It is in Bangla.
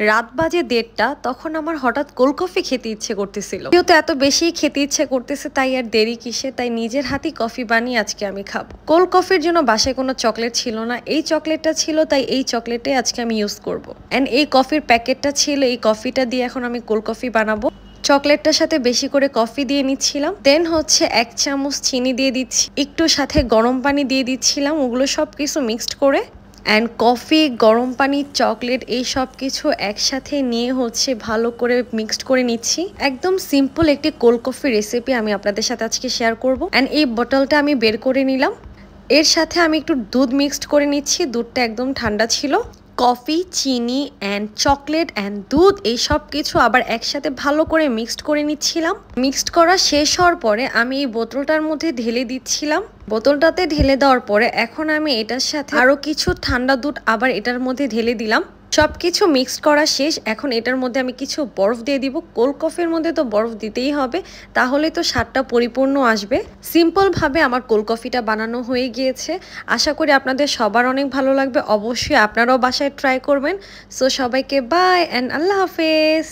রাত বাজে 1:30টা, তখন আমার হঠাৎ কোল্ড কফি খেতে ইচ্ছে করতেছিল। যেহেতু এত বেশি খেতে ইচ্ছে করতেছে তাই আর দেরি কিসে, তাই নিজের হাতেই কফি বানিয়ে আজকে আমি খাবো। কোল্ড কফির জন্য বাসায় কোনো চকলেট ছিল না, এই চকলেটটা ছিল, তাই এই চকলেটে আজকে আমি ইউজ করব। এন্ড এই কফির প্যাকেটটা ছিল, এই কফিটা দিয়ে এখন আমি কোল্ড কফি বানাবো। চকলেটটার সাথে বেশি করে কফি দিয়ে নিচ্ছিলাম, দেন হচ্ছে 1 চামচ চিনি দিয়ে দিচ্ছি, একটু সাথে গরম পানি দিয়ে দিচ্ছিলাম, ওগুলো সব কিছু মিক্সড করে অ্যান্ড কফি, গরম পানি, চকলেট এই সব কিছু একসাথে নিয়ে হচ্ছে ভালো করে মিক্সড করে নিচ্ছি। একদম সিম্পল একটি কোল্ড কফি রেসিপি আমি আপনাদের সাথে আজকে শেয়ার করব। অ্যান্ড এই বোতলটা আমি বের করে নিলাম, এর সাথে আমি একটু দুধ মিক্সড করে নিচ্ছি, দুধটা একদম ঠান্ডা ছিল। কফি, চিনি অ্যান্ড চকলেট অ্যান্ড দুধ এই সব কিছু আবার একসাথে ভালো করে মিক্সড করে নিচ্ছিলাম। মিক্সড করা শেষ হওয়ার পরে আমি এই বোতলটার মধ্যে ঢেলে দিচ্ছিলাম। বোতলটাতে ঢেলে দেওয়ার পরে এখন আমি এটার সাথে আরো কিছু ঠান্ডা দুধ আবার এটার মধ্যে ঢেলে দিলাম। সবকিছু মিক্সড করা শেষ, এখন এটার মধ্যে আমি কিছু বরফ দিয়ে দিব। কোল্ড কফির মধ্যে তো বরফ দিতেই হবে, তাহলে তো স্বাদটা পরিপূর্ণ আসবে। সিম্পল ভাবে আমার কোল্ড কফিটা বানানো হয়ে গিয়েছে। আশা করি আপনাদের সবার অনেক ভালো লাগবে, অবশ্যই আপনারাও বাসায় ট্রাই করবেন। সো সবাইকে বাই অ্যান্ড আল্লাহ হাফেজ।